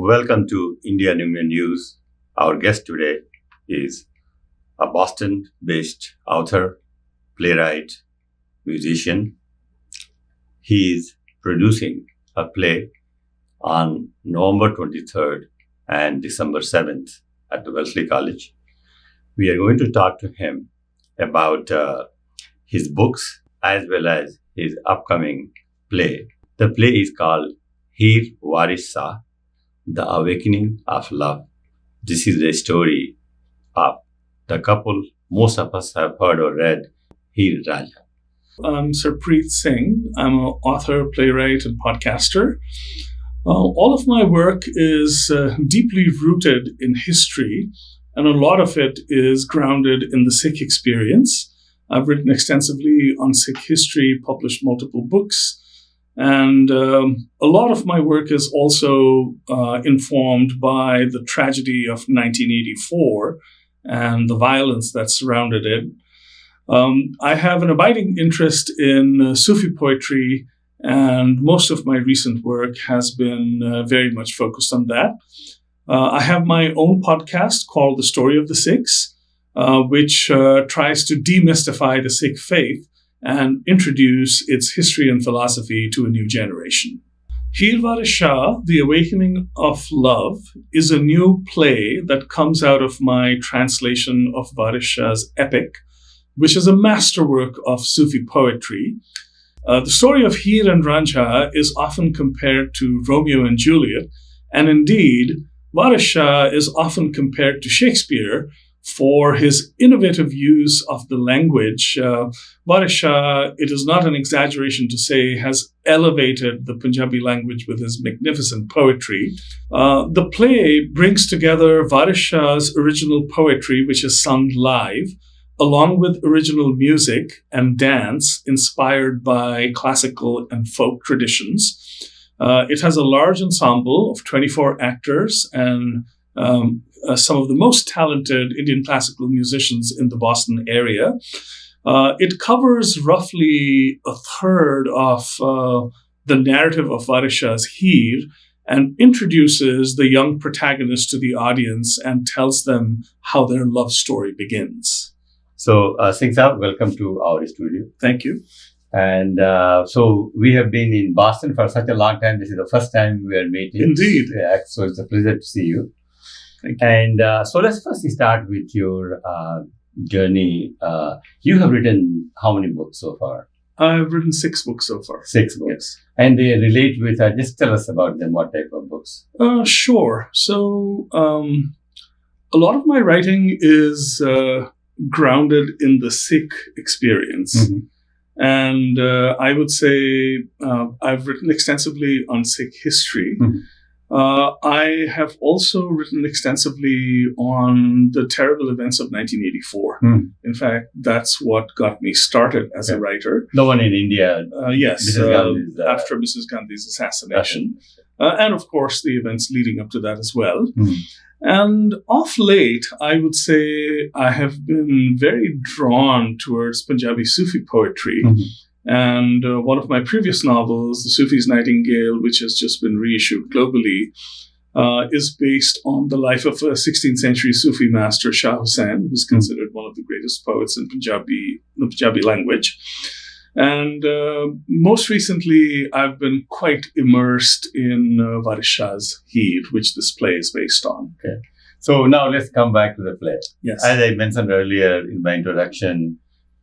Welcome to India News. Our guest today is a Boston-based author, playwright, musician. He is producing a play on November 23rd and December 7th at the Wellesley College. We are going to talk to him about his books as well as his upcoming play. The play is called Heer and Ranjha, The Awakening of Love. This is the story of the couple most of us have heard or read, Heer and Ranjha. I'm Sarpreet Singh. I'm an author, playwright, and podcaster. All of my work is deeply rooted in history, and a lot of it is grounded in the Sikh experience. I've written extensively on Sikh history, published multiple books, and a lot of my work is also informed by the tragedy of 1984 and the violence that surrounded it. I have an abiding interest in Sufi poetry, and most of my recent work has been very much focused on that. I have my own podcast called The Story of the Sikhs, which tries to demystify the Sikh faith and introduce its history and philosophy to a new generation. Heer and Ranjha, The Awakening of Love, is a new play that comes out of my translation of Waris Shah's epic, which is a masterwork of Sufi poetry. The story of Heer and Ranjha is often compared to Romeo and Juliet, and indeed, Waris Shah is often compared to Shakespeare for his innovative use of the language. Waris Shah, it is not an exaggeration to say, has elevated the Punjabi language with his magnificent poetry. The play brings together Waris Shah's original poetry, which is sung live, along with original music and dance inspired by classical and folk traditions. It has a large ensemble of 24 actors and some of the most talented Indian classical musicians in the Boston area. It covers roughly a third of the narrative of Waris Shah's Heer and introduces the young protagonist to the audience and tells them how their love story begins. So, Singh Saab, welcome to our studio. Thank you. And so we have been in Boston for such a long time. This is the first time we are meeting. Indeed. Yeah, so it's a pleasure to see you. Thank you. And so let's first start with your journey. You have written how many books so far? I've written 6 books so far. 6 books. Yes. And they relate with, just tell us about them, what type of books? Sure. So a lot of my writing is grounded in the Sikh experience. Mm-hmm. And I would say I've written extensively on Sikh history. Mm-hmm. I have also written extensively on the terrible events of 1984. Mm. In fact, that's what got me started as a writer. The one in India. Yes, after Mrs. Gandhi's assassination. And of course, the events leading up to that as well. Mm. And of late, I would say I have been very drawn towards Punjabi Sufi poetry. Mm-hmm. And one of my previous novels, The Sufi's Nightingale, which has just been reissued globally, is based on the life of a 16th century Sufi master, Shah Hussain, who's considered one of the greatest poets in the Punjabi language. And most recently, I've been quite immersed in Waris Shah's Heer, which this play is based on. Okay. So now let's come back to the play. Yes. As I mentioned earlier in my introduction,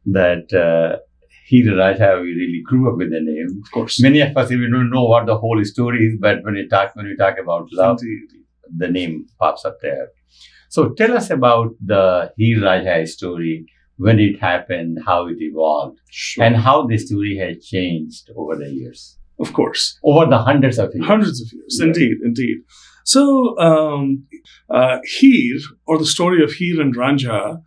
that Heer and Ranjha, we really grew up with the name. Of course. Many of us even don't know what the whole story is, but when we talk about love, Indeed. the name pops up there. So tell us about the Heer and Ranjha story, when it happened, how it evolved, Sure. and how the story has changed over the years. Of course. Over the hundreds of years. Hundreds of years. Yeah. Indeed. So, Heer, or the story of Heer and Ranjha,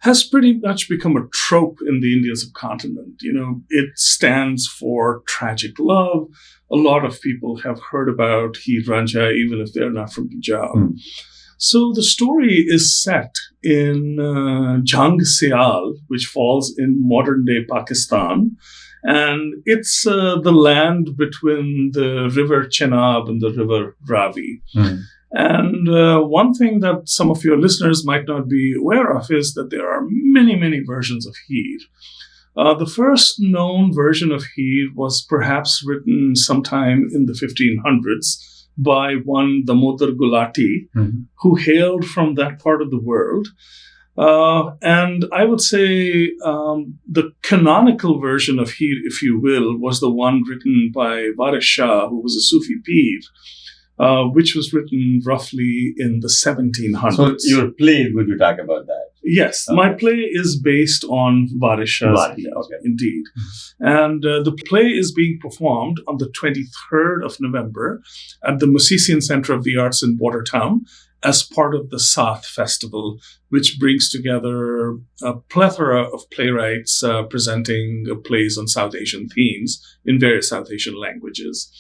has pretty much become a trope in the Indian subcontinent. You know, it stands for tragic love. A lot of people have heard about Heer and Ranjha, even if they're not from Punjab. Mm. So the story is set in Jang Sial, which falls in modern-day Pakistan, And it's the land between the river Chenab and the river Ravi. And one thing that some of your listeners might not be aware of is that there are many, many versions of Heer. The first known version of Heer was perhaps written sometime in the 1500s by one Damodar Gulati, who hailed from that part of the world. And I would say the canonical version of Heer, if you will, was the one written by Waris Shah, who was a Sufi Peer, which was written roughly in the 1700s. So your play, would you talk about that? Yes, okay. My play is based on Waris Shah's Heer, indeed. And the play is being performed on the 23rd of November at the Musician Center of the Arts in Watertown as part of the SAATH Festival, which brings together a plethora of playwrights presenting plays on South Asian themes in various South Asian languages.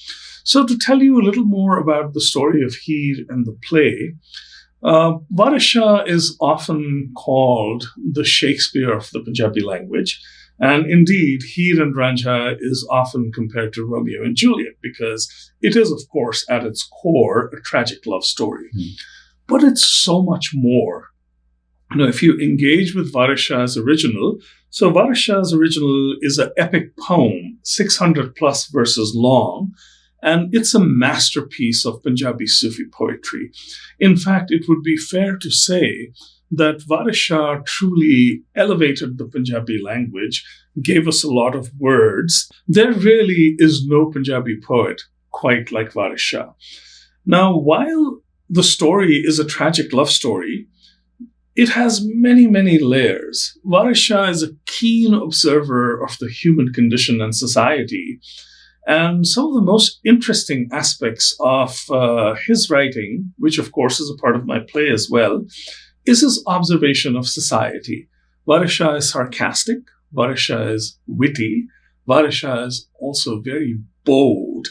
So to tell you a little more about the story of Heer and the play, Waris Shah is often called the Shakespeare of the Punjabi language. And indeed, Heer and Ranjha is often compared to Romeo and Juliet because it is, of course, at its core, a tragic love story. But it's so much more. If you engage with Waris Shah's original, so Waris Shah's original is an epic poem, 600 plus verses long, and it's a masterpiece of Punjabi Sufi poetry. In fact, it would be fair to say that Waris Shah truly elevated the Punjabi language, gave us a lot of words. There really is no Punjabi poet quite like Waris Shah. Now, while the story is a tragic love story, it has many, many layers. Waris Shah is a keen observer of the human condition and society. And some of the most interesting aspects of his writing, which of course is a part of my play as well, is his observation of society. Waris Shah is sarcastic. Waris Shah is witty. Waris Shah is also very bold.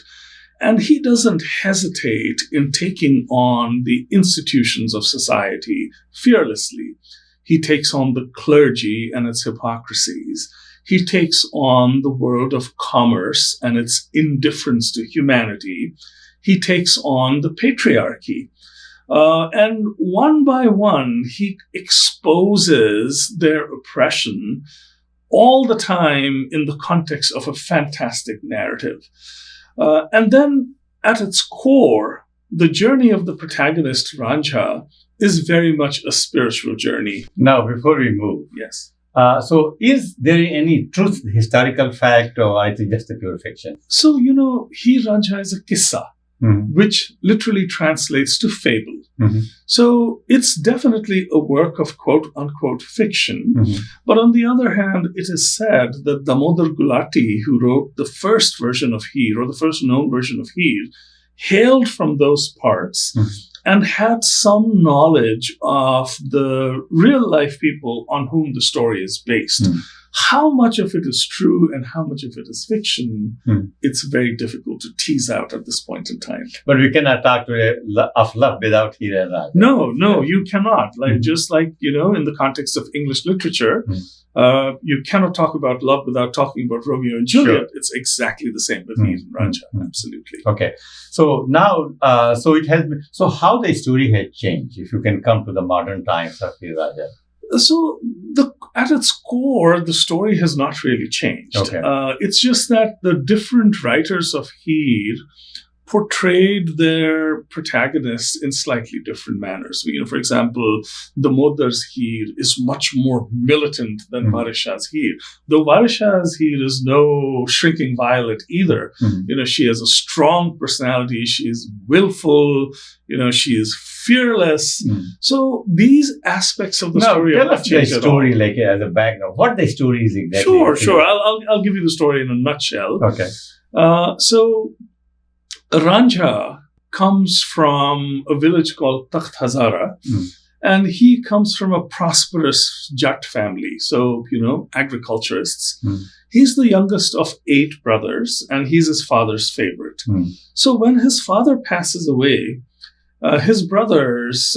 And he doesn't hesitate in taking on the institutions of society fearlessly. He takes on the clergy and its hypocrisies. He takes on the world of commerce and its indifference to humanity. He takes on the patriarchy. And one by one, he exposes their oppression all the time in the context of a fantastic narrative. And then at its core, the journey of the protagonist, Ranjha, is very much a spiritual journey. Now, before we move, yes. So is there any truth, historical fact, or I think just a pure fiction? So, Heer Ranjha is a Qissa, which literally translates to fable. So it's definitely a work of quote-unquote fiction. But on the other hand, it is said that Damodar Gulati, who wrote the first version of Heer, or the first known version of Heer, hailed from those parts and had some knowledge of the real-life people on whom the story is based. How much of it is true and how much of it is fiction, it's very difficult to tease out at this point in time. But we cannot talk of love without Heer and Ranjha. No, you cannot. Just like, in the context of English literature, you cannot talk about love without talking about Romeo and Juliet. Sure. It's exactly the same with Heer and Ranjha. Absolutely. Okay. So now, so how the story had changed, if you can come to the modern times of Heer and Ranjha? So at its core, the story has not really changed. Okay. It's just that the different writers of Heer portrayed their protagonists in slightly different manners. For example, Damodar's Heer is much more militant than Waris Shah's Heer. Though Waris Shah's Heer is no shrinking violet either. She has a strong personality. She is willful. She is fearless. So these aspects of the story tell us the story like as a background. What the story is exactly? Sure. I'll give you the story in a nutshell. Okay. So Ranjha comes from a village called Takht Hazara, and he comes from a prosperous Jat family, so, agriculturists. He's the youngest of 8 brothers, and he's his father's favorite. So when his father passes away, His brothers,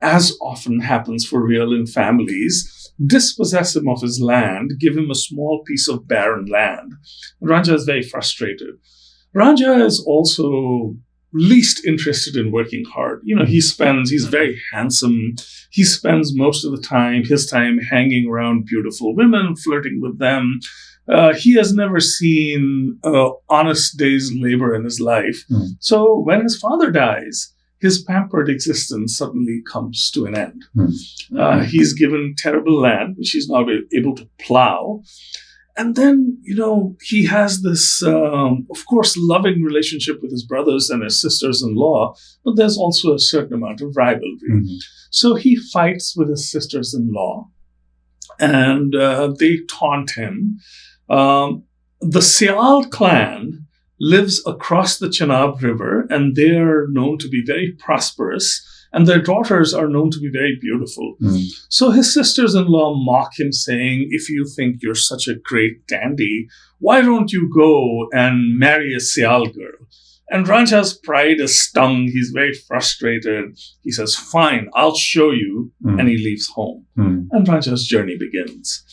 as often happens for real in families, dispossess him of his land, give him a small piece of barren land. Ranjha is very frustrated. Ranjha is also least interested in working hard. He's very handsome. He spends most of his time hanging around beautiful women, flirting with them. He has never seen an honest day's labor in his life. So when his father dies, his pampered existence suddenly comes to an end. He's given terrible land, which he's now able to plow. And then, he has this, of course, loving relationship with his brothers and his sisters-in-law, but there's also a certain amount of rivalry. So he fights with his sisters-in-law, and they taunt him. The Sial clan lives across the Chenab River, and they are known to be very prosperous, and their daughters are known to be very beautiful. So his sisters-in-law mock him, saying, if you think you're such a great dandy, why don't you go and marry a Sial girl? And Ranjha's pride is stung. He's very frustrated. He says, fine, I'll show you. And he leaves home. And Ranjha's journey begins.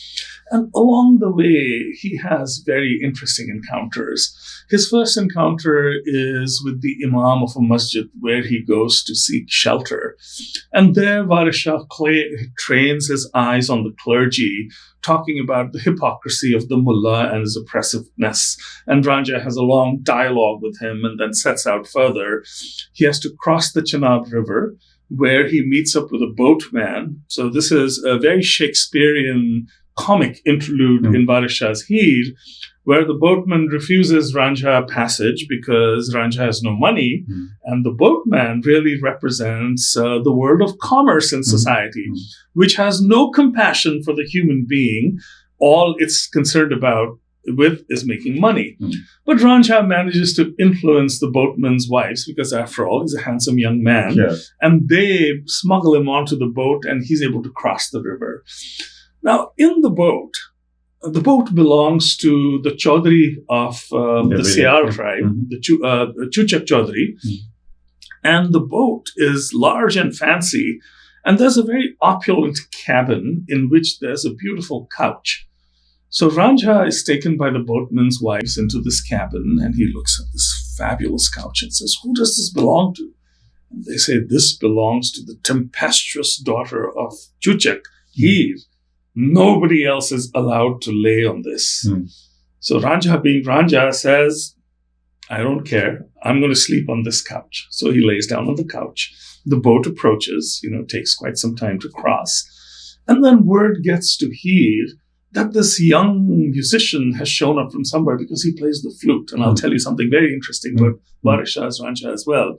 And along the way, he has very interesting encounters. His first encounter is with the imam of a masjid where he goes to seek shelter. And there, Waris Shah trains his eyes on the clergy, talking about the hypocrisy of the mullah and his oppressiveness. And Ranjha has a long dialogue with him and then sets out further. He has to cross the Chenab River, where he meets up with a boatman. So this is a very Shakespearean comic interlude in Waris Shah's Heer, where the boatman refuses Ranjha passage because Ranjha has no money, and the boatman really represents the world of commerce in society, which has no compassion for the human being. All it's concerned with is making money. But Ranjha manages to influence the boatman's wives, because after all, he's a handsome young man, and they smuggle him onto the boat, and he's able to cross the river. Now, in the boat belongs to the Chaudhry of the Sial tribe, the Chuchak Chaudhry. And the boat is large and fancy. And there's a very opulent cabin in which there's a beautiful couch. So Ranjha is taken by the boatman's wives into this cabin, and he looks at this fabulous couch and says, who does this belong to? And they say, this belongs to the tempestuous daughter of Chuchak, Heer. Nobody else is allowed to lay on this. So Ranjha, being Ranjha, says, I don't care. I'm going to sleep on this couch. So he lays down on the couch. The boat approaches, takes quite some time to cross. And then word gets to Heer that this young musician has shown up from somewhere because he plays the flute. And I'll tell you something very interesting about Waris Shah's Ranjha as well.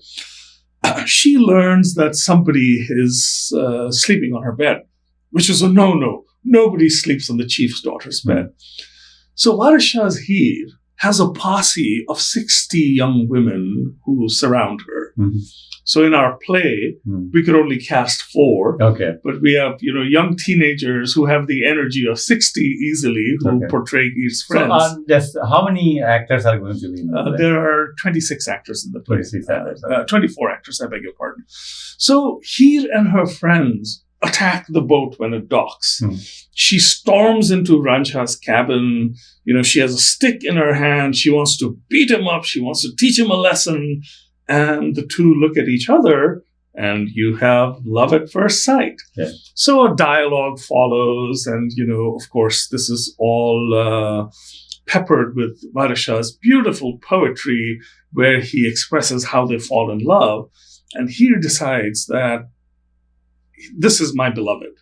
She learns that somebody is sleeping on her bed, which is a no-no. Nobody sleeps on the chief's daughter's bed. So Waris Shah's Heer has a posse of 60 young women who surround her. So in our play, we could only cast 4. But we have, young teenagers who have the energy of 60 easily, who portray Heer's friends. So how many actors are going to be in the play? There are 26 actors in the play. 26 actors. 24 actors, I beg your pardon. So Heer and her friends attack the boat when it docks. She storms into Ranjha's cabin. She has a stick in her hand. She wants to beat him up. She wants to teach him a lesson. And the two look at each other, and you have love at first sight. So a dialogue follows. And, of course, this is all peppered with Waris Shah's beautiful poetry, where he expresses how they fall in love. And Heer decides that this is my beloved.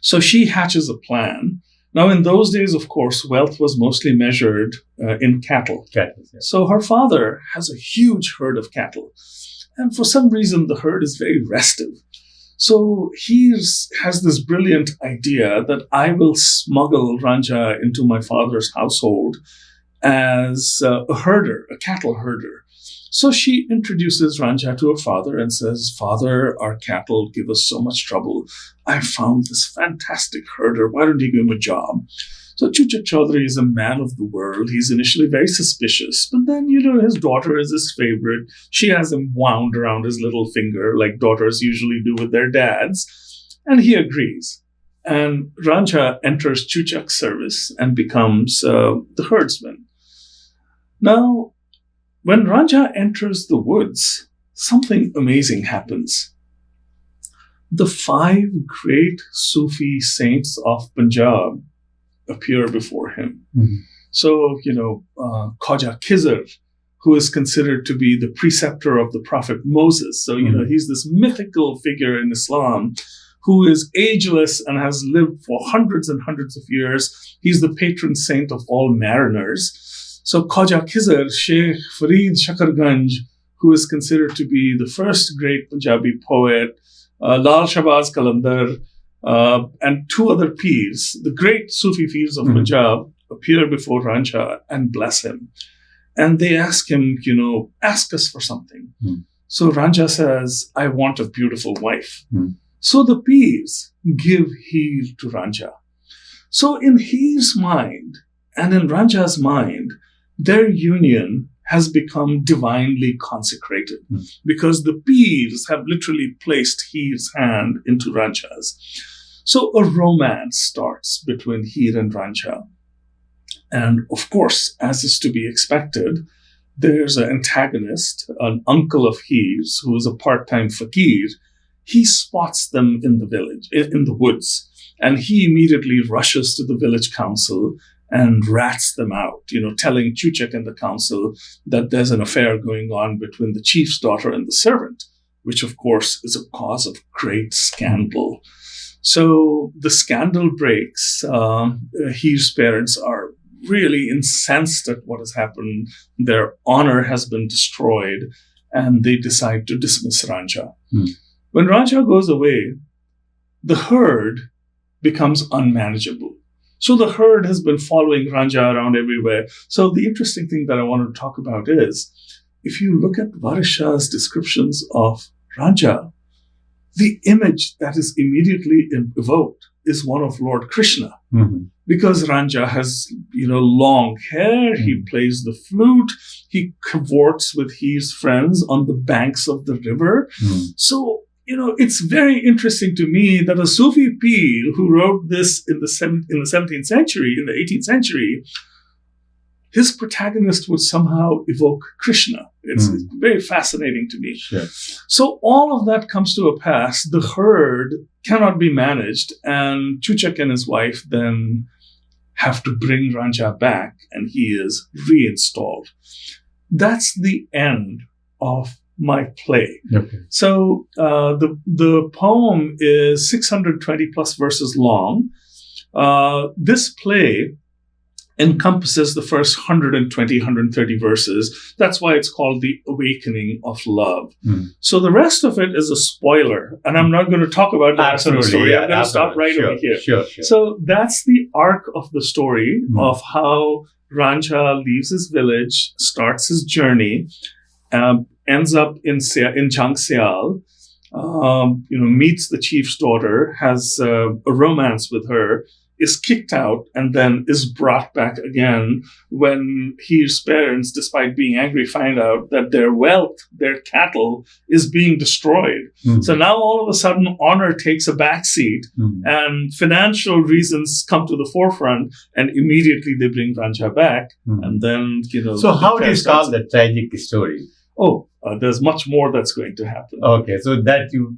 So she hatches a plan. Now, in those days, of course, wealth was mostly measured in cattle. So her father has a huge herd of cattle. And for some reason, the herd is very restive. So he has this brilliant idea that I will smuggle Ranjha into my father's household as a herder, a cattle herder. So she introduces Ranjha to her father and says, Father, our cattle give us so much trouble. I found this fantastic herder. Why don't you give him a job? So Chuchak Chaudhary is a man of the world. He's initially very suspicious, but then, his daughter is his favorite. She has him wound around his little finger like daughters usually do with their dads. And he agrees. And Ranjha enters Chuchak's service and becomes the herdsman. Now, when Ranjha enters the woods, something amazing happens. The 5 great Sufi saints of Punjab appear before him. Mm-hmm. So, Khwaja Khizr, who is considered to be the preceptor of the Prophet Moses. So, he's this mythical figure in Islam who is ageless and has lived for hundreds and hundreds of years. He's the patron saint of all mariners. So Khwaja Khizr, Sheikh Farid Shakarganj, who is considered to be the first great Punjabi poet, Lal Shahbaz Qalandar, and 2 other peers, the great Sufi peers of Punjab, appear before Ranjha and bless him. And they ask him, ask us for something. So Ranjha says, I want a beautiful wife. So the peers give Heer to Ranjha. So in Heer's mind and in Ranjha's mind, their union has become divinely consecrated because the peers have literally placed Heer's hand into Ranjha's. So a romance starts between Heer and Ranjha. And of course, as is to be expected, there's an antagonist, an uncle of Heer's, who is a part-time fakir. He spots them in the village, in the woods, and he immediately rushes to the village council and rats them out, telling Chuchak and the council that there's an affair going on between the chief's daughter and the servant, which of course is a cause of great scandal. So the scandal breaks. Heer's parents are really incensed at what has happened. Their honor has been destroyed, and they decide to dismiss Ranjha. When Ranjha goes away, the herd becomes unmanageable. So the herd has been following Ranjha around everywhere. So the interesting thing that I want to talk about is, if you look at Waris Shah's descriptions of Ranjha, the image that is immediately evoked is one of Lord Krishna. Because Ranjha has, long hair, he plays the flute, he cavorts with his friends on the banks of the river. So, it's very interesting to me that a Sufi pir who wrote this in the 17th century, in the 18th century, his protagonist would somehow evoke Krishna. It's very fascinating to me. Sure. So all of that comes to a pass. The herd cannot be managed, and Chuchak and his wife then have to bring Ranjha back, and he is reinstalled. That's the end of my play. Okay. So the poem is 620 plus verses long. This play encompasses the first 120, 130 verses. That's why it's called The Awakening of Love. So the rest of it is a spoiler, and I'm not going to talk about the rest of the story. I'm going to stop right over here. Sure. So that's the arc of the story of how Ranjha leaves his village, starts his journey, ends up in Jangsial, meets the chief's daughter, has a romance with her, is kicked out, and then is brought back again when his parents, despite being angry, find out that their wealth, their cattle, is being destroyed. So now all of a sudden honor takes a backseat and financial reasons come to the forefront, and immediately they bring Ranjha back. And then, So how do you call the tragic story? There's much more that's going to happen. Okay, so that you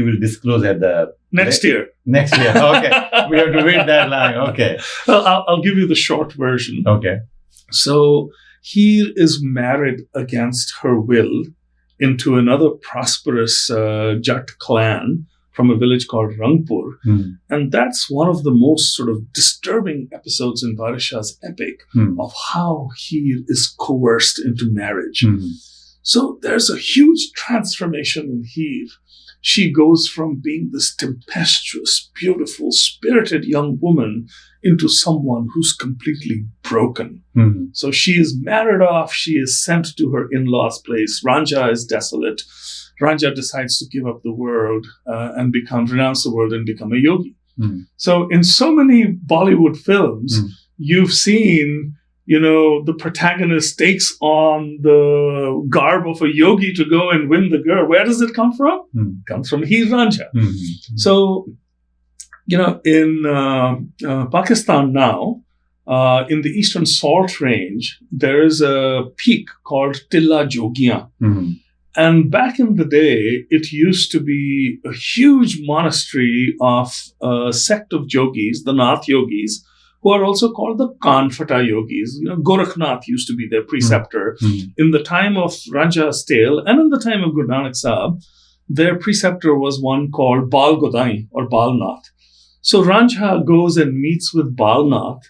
will disclose at the next year. Next year, okay. We have to wait that long. Okay. Well, I'll give you the short version. Okay. So Heer is married against her will into another prosperous Jat clan from a village called Rangpur. And that's one of the most sort of disturbing episodes in Waris Shah's epic of how Heer is coerced into marriage. So there's a huge transformation in Heer. She goes from being this tempestuous, beautiful, spirited young woman into someone who's completely broken. So she is married off. She is sent to her in-laws' place. Ranjha is desolate. Ranjha decides to give up the world and renounce the world and become a yogi. So in so many Bollywood films, you've seen, the protagonist takes on the garb of a yogi to go and win the girl. Where does it come from? It comes from Heer and Ranjha. So, in Pakistan now, in the Eastern Salt Range, there is a peak called Tilla Jogiyan. And back in the day, it used to be a huge monastery of a sect of yogis, the Nath yogis, who are also called the Kanfata yogis. Gorakhnath used to be their preceptor. In the time of Ranjha's tale and in the time of Guru Nanak Sahib, their preceptor was one called Bal Godai or Balnath. So Ranjha goes and meets with Balnath,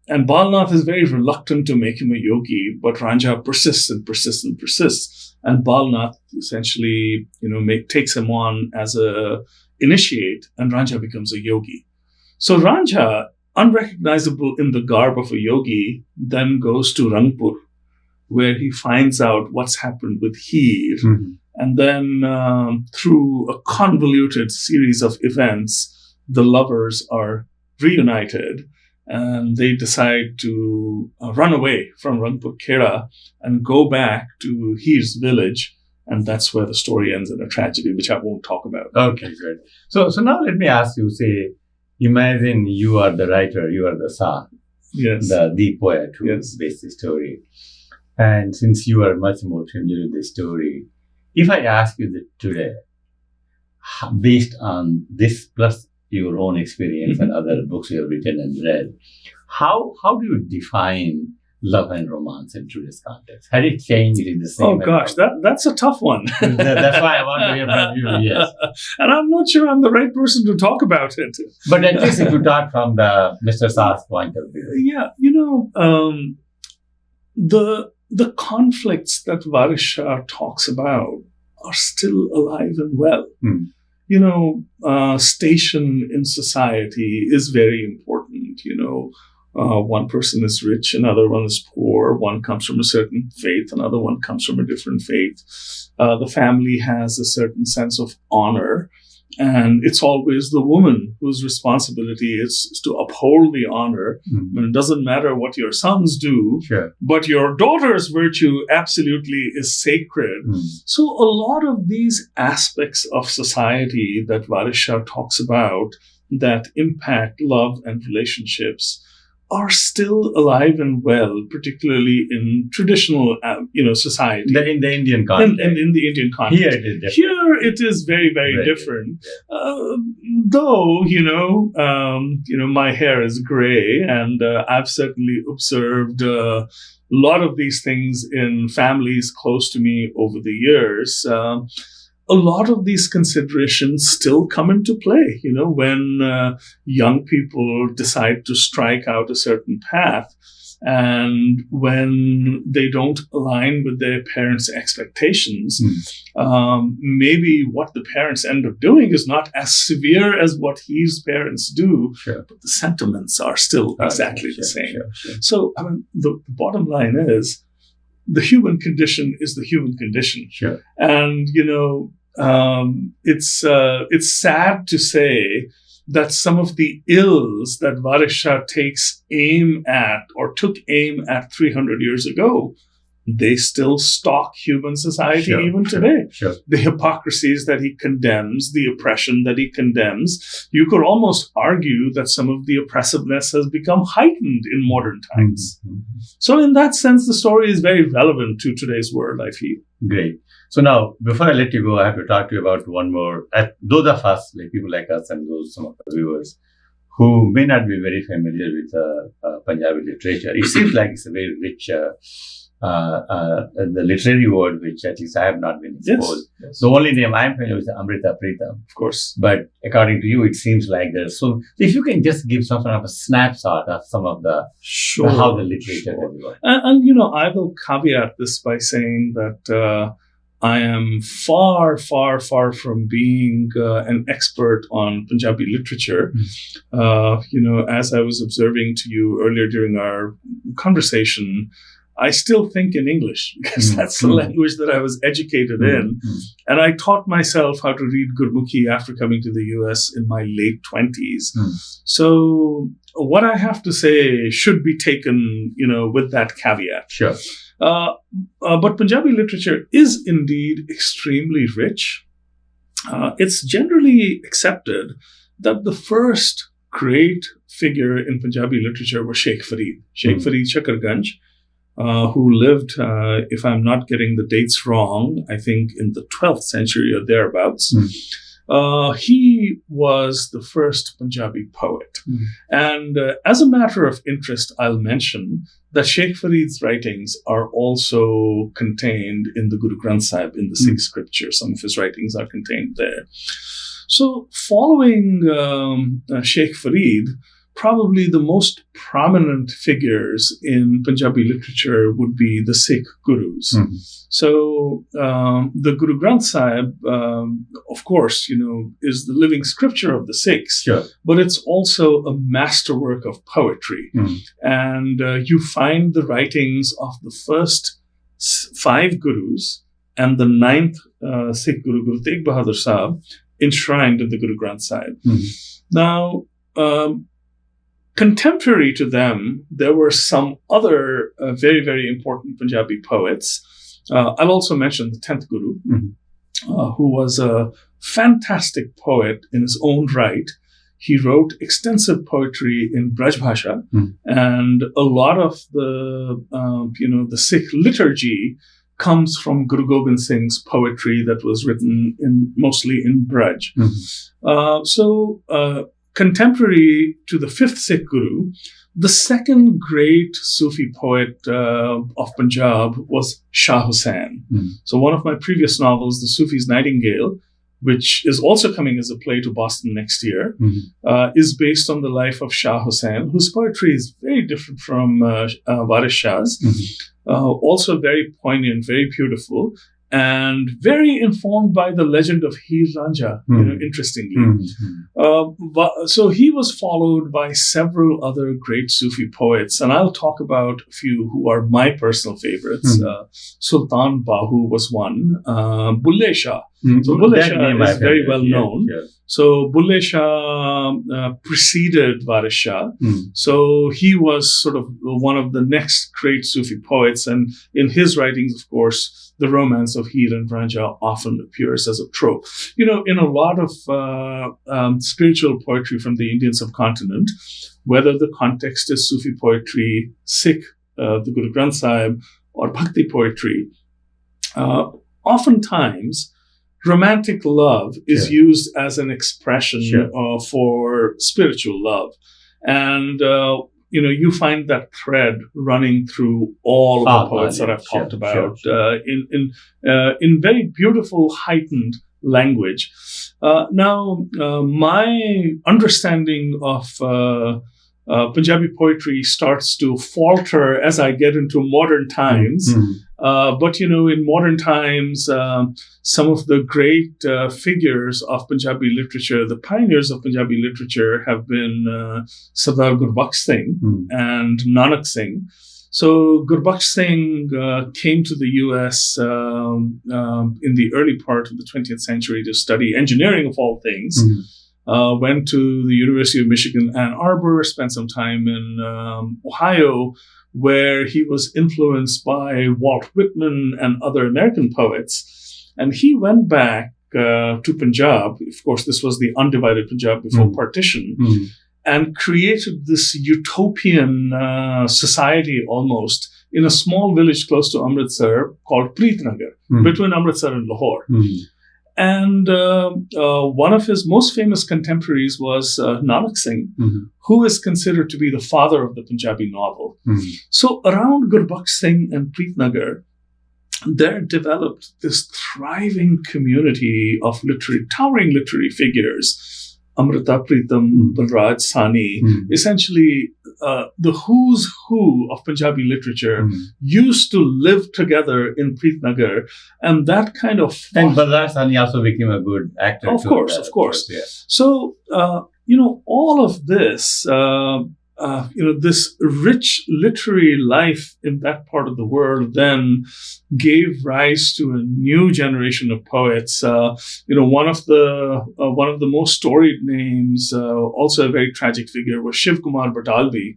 and Balnath is very reluctant to make him a yogi, but Ranjha persists and persists and persists. And Balnath essentially, takes him on as a initiate, and Ranjha becomes a yogi. So Ranjha, unrecognizable in the garb of a yogi, then goes to Rangpur, where he finds out what's happened with Heer. And then through a convoluted series of events, the lovers are reunited. And they decide to run away from Rangpur Khera and go back to Heer's village. And that's where the story ends in a tragedy, which I won't talk about. Okay, good. So now let me ask you, imagine you are the writer, you are the Sa, the poet who based the story. And since you are much more familiar with the story, if I ask you that today, based on this plus your own experience and other books you have written and read, how do you define love and romance in today's context? Had it changed? It is the same? Oh gosh, that's a tough one. That's why I want to hear from you, yes. And I'm not sure I'm the right person to talk about it. But at least if you talk from the Mr. Sa's point of view. Yeah, the conflicts that Waris Shah talks about are still alive and well. Station in society is very important. One person is rich, another one is poor. One comes from a certain faith, another one comes from a different faith. The family has a certain sense of honor, and it's always the woman whose responsibility is to uphold the honor. And it doesn't matter what your sons do, but your daughter's virtue absolutely is sacred. So a lot of these aspects of society that Waris Shah talks about that impact love and relationships are still alive and well, particularly in traditional, society. In the Indian context. In the Indian context. Here it is different. Here it is very, very different. Though, my hair is gray, and I've certainly observed a lot of these things in families close to me over the years. A lot of these considerations still come into play, when young people decide to strike out a certain path, and when they don't align with their parents' expectations. Maybe what the parents end up doing is not as severe as what his parents do, but the sentiments are still exactly the same. So, the bottom line is, the human condition is the human condition. And, it's sad to say that some of the ills that Waris Shah takes aim at or took aim at 300 years ago, they still stalk human society even today. The hypocrisies that he condemns, the oppression that he condemns, you could almost argue that some of the oppressiveness has become heightened in modern times. So in that sense, the story is very relevant to today's world, I feel. Great. So now, before I let you go, I have to talk to you about one more. Those of us, people like us and some of the viewers, who may not be very familiar with Punjabi literature, it seems like it's a very rich the literary world, which at least I have not been exposed. The only name I'm familiar with is Amrita Pritam. Of course. But according to you, it seems like there's so. If you can just give some sort of a snapshot of some of the how the literature has evolved. And I will caveat this by saying that I am far, far, far from being an expert on Punjabi literature. As I was observing to you earlier during our conversation, I still think in English because that's the language that I was educated in. And I taught myself how to read Gurmukhi after coming to the US in my late 20s. So what I have to say should be taken, with that caveat. Sure. But Punjabi literature is indeed extremely rich. It's generally accepted that the first great figure in Punjabi literature was Sheikh Farid Shakarganj, who lived, if I'm not getting the dates wrong, I think in the 12th century or thereabouts. He was the first Punjabi poet. And as a matter of interest, I'll mention that Sheikh Farid's writings are also contained in the Guru Granth Sahib, in the Sikh scripture. Some of his writings are contained there. So following Sheikh Farid, probably the most prominent figures in Punjabi literature would be the Sikh gurus. So the Guru Granth Sahib, of course, is the living scripture of the Sikhs, but it's also a masterwork of poetry. And you find the writings of the first 5 gurus and the 9th Sikh Guru, Guru Tegh Bahadur Sahib, enshrined in the Guru Granth Sahib. Now, contemporary to them, there were some other very, very important Punjabi poets. I'll also mention the 10th Guru, who was a fantastic poet in his own right. He wrote extensive poetry in Braj Bhasha, and a lot of the Sikh liturgy comes from Guru Gobind Singh's poetry that was written mostly in Braj. So contemporary to the 5th Sikh Guru, the second great Sufi poet of Punjab was Shah Hussain. So one of my previous novels, The Sufi's Nightingale, which is also coming as a play to Boston next year, is based on the life of Shah Hussain, whose poetry is very different from Waris Shah's. Also very poignant, very beautiful, and very informed by the legend of Heer and Ranjha, interestingly. So he was followed by several other great Sufi poets, and I'll talk about a few who are my personal favorites. Sultan Bahu was one. Bulle Shah. So Bulle Shah is very well known. So Bulle Shah preceded Waris Shah. So he was sort of one of the next great Sufi poets, and in his writings, of course, the romance of Heer and Ranjha often appears as a trope. In a lot of spiritual poetry from the Indian subcontinent, whether the context is Sufi poetry, Sikh, the Guru Granth Sahib, or Bhakti poetry, oftentimes romantic love is used as an expression for spiritual love. And you find that thread running through all of the poets that I've talked about in very beautiful, heightened language. Now, my understanding of Punjabi poetry starts to falter as I get into modern times. But, in modern times, some of the great figures of Punjabi literature, the pioneers of Punjabi literature, have been Sardar Gurbaksh Singh and Nanak Singh. So Gurbaksh Singh came to the US in the early part of the 20th century to study engineering, of all things. Went to the University of Michigan, Ann Arbor, spent some time in Ohio, where he was influenced by Walt Whitman and other American poets. And he went back to Punjab. Of course, this was the undivided Punjab before partition, and created this utopian society almost in a small village close to Amritsar called Preetnagar, between Amritsar and Lahore. And one of his most famous contemporaries was Nanak Singh, who is considered to be the father of the Punjabi novel. So around Gurbaksh Singh and Preetnagar, there developed this thriving community of towering literary figures. Amrita Pritam, Balraj Sani, essentially the who's who of Punjabi literature used to live together in Preetnagar, and that kind of... And Balraj Sani also became a good actor. Of course. So, all of this this rich literary life in that part of the world then gave rise to a new generation of poets. One of the most storied names, also a very tragic figure, was Shiv Kumar Batalvi,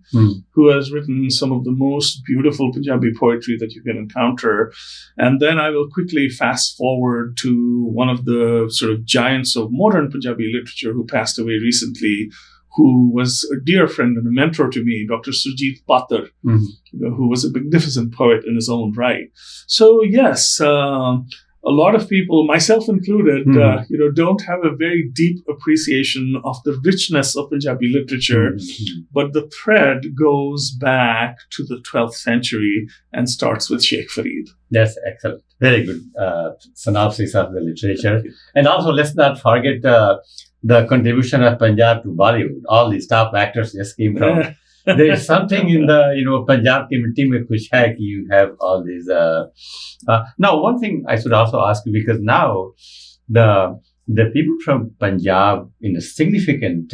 who has written some of the most beautiful Punjabi poetry that you can encounter. And then I will quickly fast forward to one of the sort of giants of modern Punjabi literature who passed away recently, who was a dear friend and a mentor to me, Dr. Surjit Patar, who was a magnificent poet in his own right. So yes, a lot of people, myself included, don't have a very deep appreciation of the richness of Punjabi literature, but the thread goes back to the 12th century and starts with Sheikh Farid. That's excellent. Very good synopsis of the literature. And also, let's not forget the contribution of Punjab to Bollywood. All these top actors just came from. There is something in the, Punjab ki mitti mein kuch hai ki you have all these. Now, one thing I should also ask you, because now the people from Punjab, in a significant,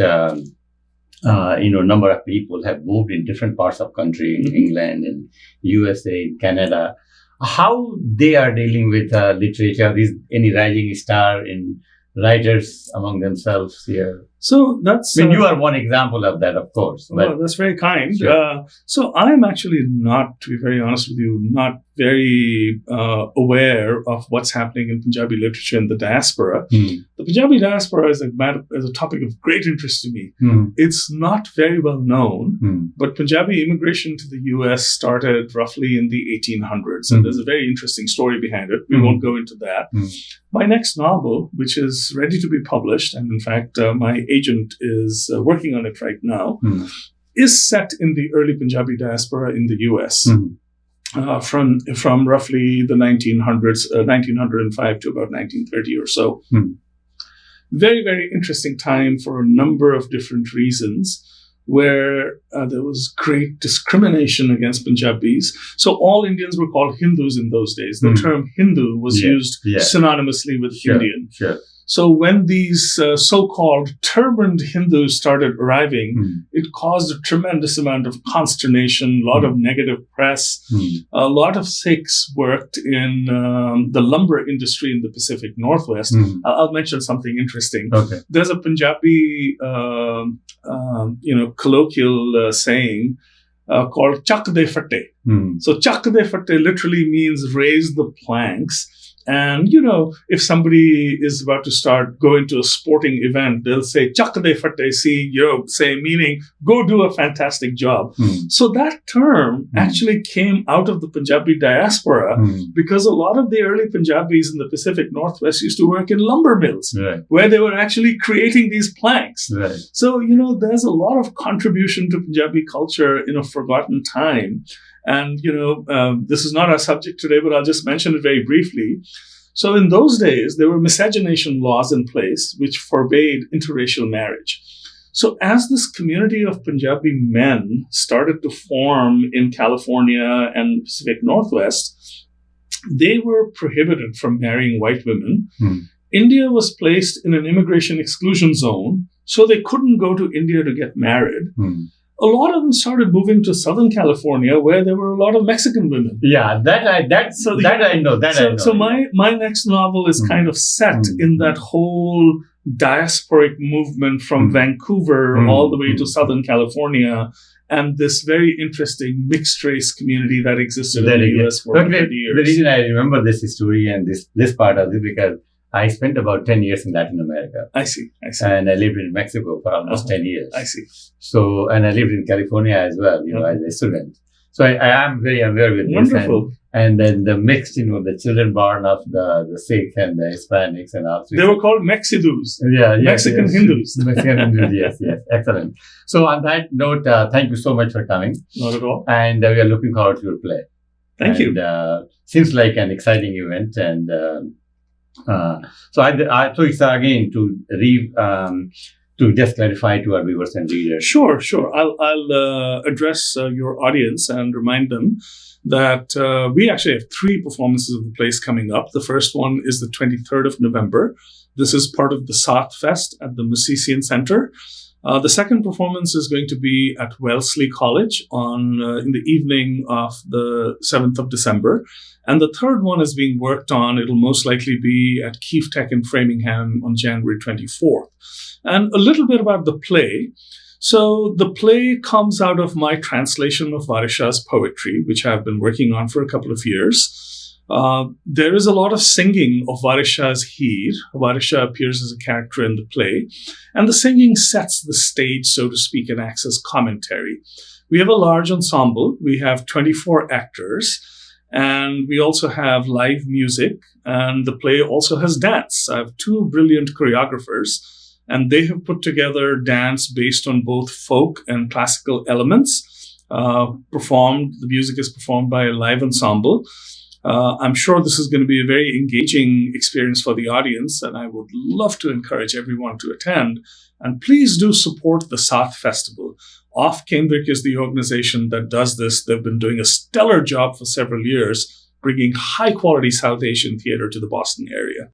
number of people have moved in different parts of country, in England, in USA, in Canada. How they are dealing with literature? Is any rising star in writers among themselves here? So that's... you are one example of that, of course. Well, that's very kind. Sure. So I'm actually not, to be very honest with you, not very aware of what's happening in Punjabi literature in the diaspora. The Punjabi diaspora is a topic of great interest to me. It's not very well known, but Punjabi immigration to the US started roughly in the 1800s, and there's a very interesting story behind it. We won't go into that. My next novel, which is ready to be published, and in fact, my agent is working on it right now, is set in the early Punjabi diaspora in the US. From roughly the 1900s, 1905 to about 1930 or so. Very, very interesting time for a number of different reasons, where there was great discrimination against Punjabis. So all Indians were called Hindus in those days. The term Hindu was used synonymously with Indian. Sure. So when these so-called turbaned Hindus started arriving, it caused a tremendous amount of consternation, a lot of negative press. A lot of Sikhs worked in the lumber industry in the Pacific Northwest. I'll mention something interesting. Okay. There's a Punjabi, colloquial saying called "Chak de fatte." So "Chak de fatte" literally means raise the planks. And, if somebody is about to start going to a sporting event, they'll say, "Chak de fatte," meaning, go do a fantastic job. So that term actually came out of the Punjabi diaspora because a lot of the early Punjabis in the Pacific Northwest used to work in lumber mills, where they were actually creating these planks. Right. So, there's a lot of contribution to Punjabi culture in a forgotten time. And, this is not our subject today, but I'll just mention it very briefly. So in those days, there were miscegenation laws in place which forbade interracial marriage. So as this community of Punjabi men started to form in California and Pacific Northwest, they were prohibited from marrying white women. India was placed in an immigration exclusion zone, so they couldn't go to India to get married. A lot of them started moving to Southern California, where there were a lot of Mexican women. Yeah, I know. So my next novel is kind of set in that whole diasporic movement from Vancouver all the way to Southern California, and this very interesting mixed race community that existed in the US for 30 years. The reason I remember this story and this part of it, because I spent about 10 years in Latin America. I see. And I lived in Mexico for almost 10 years. I see. So, and I lived in California as well, as a student. So I am very aware with this. Wonderful. And then the mixed, the children born of the Sikh and the Hispanics and all. They were called Mexidus. Mexican Hindus. Mexican Hindus, yes. Excellent. So on that note, thank you so much for coming. Not at all. And we are looking forward to your play. Thank you. Seems like an exciting event, and so I thought it's again to just clarify to our viewers and readers. Sure. I'll address your audience and remind them that we actually have 3 performances of the plays coming up. The first one is the 23rd of November. This is part of the SAAThFest at the Musician Center. The second performance is going to be at Wellesley College in the evening of the 7th of December. And the third one is being worked on. It'll most likely be at Keefe Tech in Framingham on January 24th. And a little bit about the play. So the play comes out of my translation of Waris Shah's poetry, which I've been working on for a couple of years. There is a lot of singing of Waris Shah's Heer. Waris Shah appears as a character in the play, and the singing sets the stage, so to speak, and acts as commentary. We have a large ensemble. We have 24 actors, and we also have live music, and the play also has dance. I have two brilliant choreographers, and they have put together dance based on both folk and classical elements. The music is performed by a live ensemble. I'm sure this is going to be a very engaging experience for the audience, and I would love to encourage everyone to attend. And please do support the SAATH Festival. Off Kendrick is the organization that does this. They've been doing a stellar job for several years, bringing high-quality South Asian theater to the Boston area.